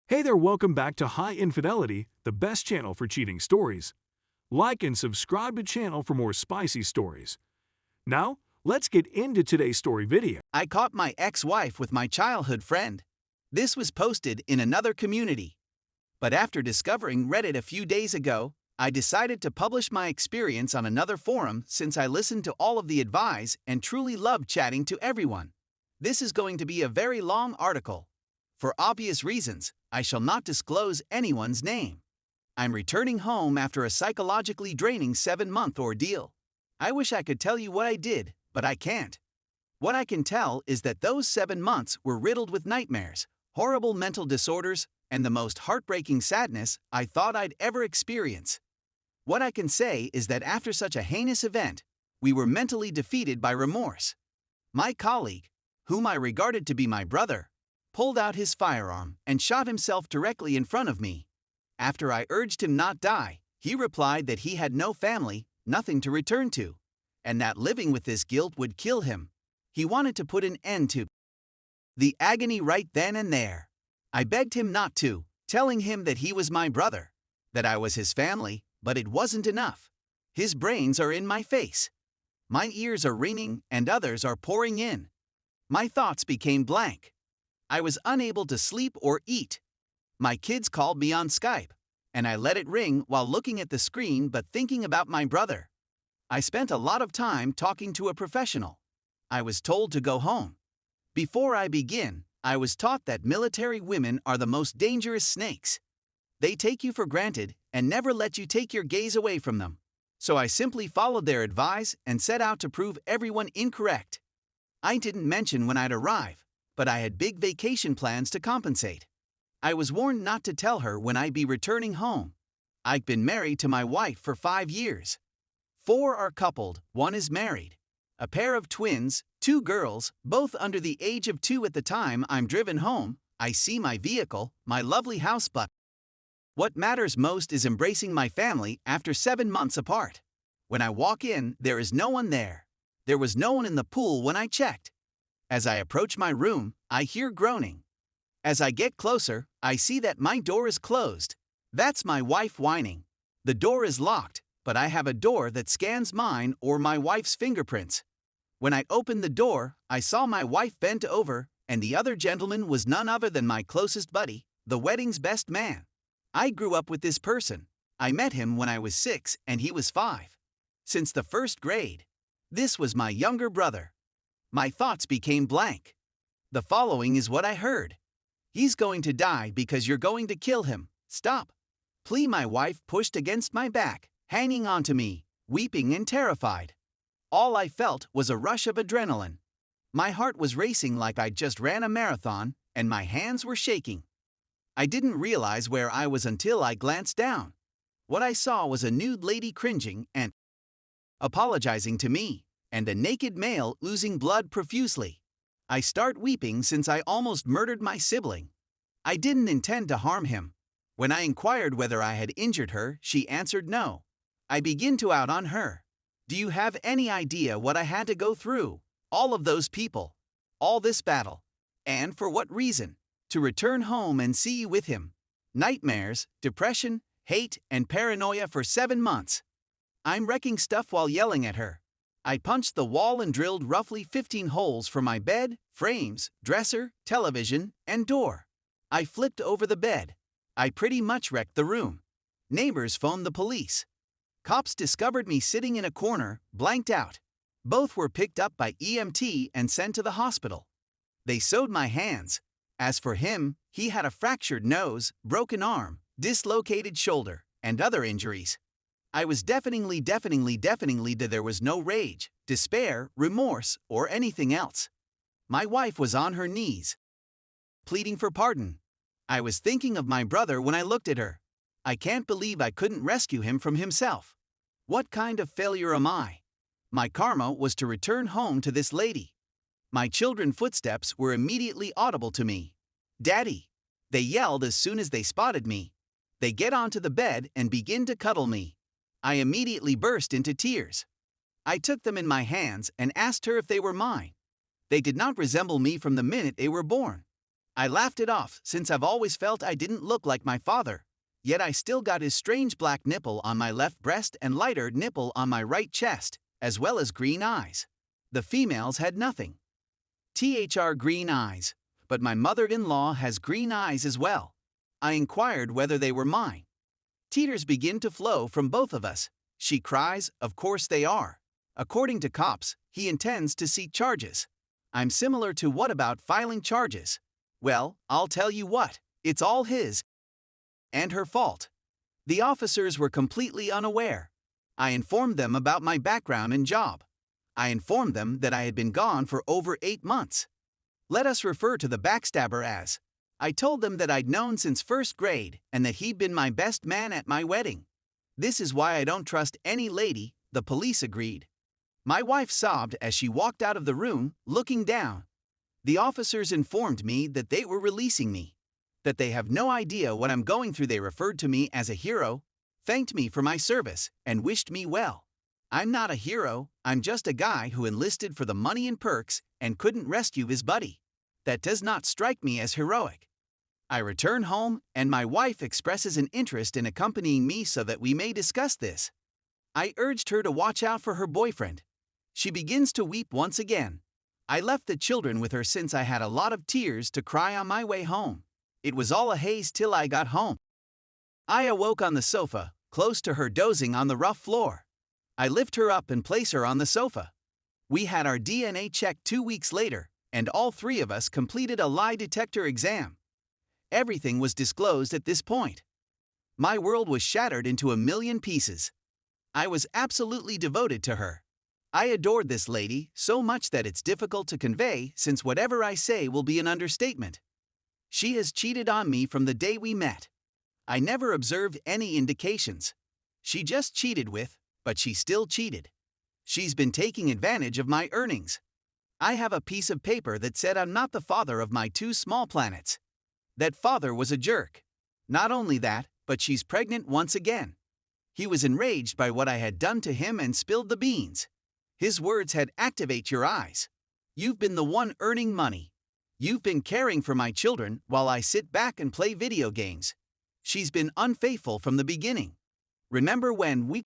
Hey there, welcome back to High Infidelity, the best channel for cheating stories. Like and subscribe to channel for more spicy stories. Now, let's get into today's story video. I caught my ex-wife with my childhood friend. This was posted in another community. But after discovering Reddit a few days ago, I decided to publish my experience on another forum since I listened to all of the advice and truly love chatting to everyone. This is going to be a very long article. For obvious reasons, I shall not disclose anyone's name. I'm returning home after a psychologically draining 7-month ordeal. I wish I could tell you what I did, but I can't. What I can tell is that those 7 months were riddled with nightmares, horrible mental disorders, and the most heartbreaking sadness I thought I'd ever experience. What I can say is that after such a heinous event, we were mentally defeated by remorse. My colleague, whom I regarded to be my brother, pulled out his firearm and shot himself directly in front of me. After I urged him not die, he replied that he had no family, nothing to return to, and that living with this guilt would kill him. He wanted to put an end to the agony right then and there. I begged him not to, telling him that he was my brother, that I was his family, but it wasn't enough. His brains are in my face. My ears are ringing and others are pouring in. My thoughts became blank. I was unable to sleep or eat. My kids called me on Skype, and I let it ring while looking at the screen but thinking about my brother. I spent a lot of time talking to a professional. I was told to go home. Before I begin, I was taught that military women are the most dangerous snakes. They take you for granted and never let you take your gaze away from them. So I simply followed their advice and set out to prove everyone incorrect. I didn't mention when I'd arrive, but I had big vacation plans to compensate. I was warned not to tell her when I'd be returning home. I've been married to my wife for 5 years. 4 are coupled, 1 is married. A pair of twins, 2 girls, both under the age of 2 at the time I'm driven home. I see my vehicle, my lovely house, but what matters most is embracing my family after 7 months apart. When I walk in, there is no one there. There was no one in the pool when I checked. As I approach my room, I hear groaning. As I get closer, I see that my door is closed. That's my wife whining. The door is locked, but I have a door that scans mine or my wife's fingerprints. When I opened the door, I saw my wife bent over, and the other gentleman was none other than my closest buddy, the wedding's best man. I grew up with this person. I met him when I was 6 and he was 5. Since the 1st grade. This was my younger brother. My thoughts became blank. The following is what I heard. He's going to die because you're going to kill him. Stop. Please. My wife pushed against my back, hanging onto me, weeping and terrified. All I felt was a rush of adrenaline. My heart was racing like I'd just ran a marathon, and my hands were shaking. I didn't realize where I was until I glanced down. What I saw was a nude lady cringing and apologizing to me, and a naked male oozing blood profusely. I start weeping since I almost murdered my sibling. I didn't intend to harm him. When I inquired whether I had injured her, she answered no. I begin to out on her. Do you have any idea what I had to go through? All of those people. All this battle. And for what reason? To return home and see you with him. Nightmares, depression, hate, and paranoia for 7 months. I'm wrecking stuff while yelling at her. I punched the wall and drilled roughly 15 holes for my bed, frames, dresser, television, and door. I flipped over the bed. I pretty much wrecked the room. Neighbors phoned the police. Cops discovered me sitting in a corner, blanked out. Both were picked up by EMT and sent to the hospital. They sewed my hands. As for him, he had a fractured nose, broken arm, dislocated shoulder, and other injuries. I was deafeningly there was no rage, despair, remorse, or anything else. My wife was on her knees, pleading for pardon. I was thinking of my brother when I looked at her. I can't believe I couldn't rescue him from himself. What kind of failure am I? My karma was to return home to this lady. My children's footsteps were immediately audible to me. Daddy! They yelled as soon as they spotted me. They get onto the bed and begin to cuddle me. I immediately burst into tears. I took them in my hands and asked her if they were mine. They did not resemble me from the minute they were born. I laughed it off since I've always felt I didn't look like my father. Yet I still got his strange black nipple on my left breast and lighter nipple on my right chest, as well as green eyes. The females had nothing. Green eyes. But my mother-in-law has green eyes as well. I inquired whether they were mine. Tears begin to flow from both of us. She cries, of course they are. According to cops, he intends to seek charges. I'm similar to what about filing charges? Well, I'll tell you what, it's all his and her fault. The officers were completely unaware. I informed them about my background and job. I informed them that I had been gone for over 8 months. Let us refer to the backstabber as. I told them that I'd known since first grade and that he'd been my best man at my wedding. This is why I don't trust any lady, the police agreed. My wife sobbed as she walked out of the room, looking down. The officers informed me that they were releasing me, that they have no idea what I'm going through. They referred to me as a hero, thanked me for my service, and wished me well. I'm not a hero, I'm just a guy who enlisted for the money and perks and couldn't rescue his buddy. That does not strike me as heroic. I return home and my wife expresses an interest in accompanying me so that we may discuss this. I urged her to watch out for her boyfriend. She begins to weep once again. I left the children with her since I had a lot of tears to cry on my way home. It was all a haze till I got home. I awoke on the sofa, close to her dozing on the rough floor. I lift her up and place her on the sofa. We had our DNA checked 2 weeks later, and all 3 of us completed a lie detector exam. Everything was disclosed at this point. My world was shattered into a million pieces. I was absolutely devoted to her. I adored this lady so much that it's difficult to convey since whatever I say will be an understatement. She has cheated on me from the day we met. I never observed any indications. She just cheated but she still cheated. She's been taking advantage of my earnings. I have a piece of paper that said I'm not the father of my 2 small planets. That father was a jerk. Not only that, but she's pregnant once again. He was enraged by what I had done to him and spilled the beans. His words had "activate your eyes. You've been the one earning money. You've been caring for my children while I sit back and play video games. She's been unfaithful from the beginning. Remember when we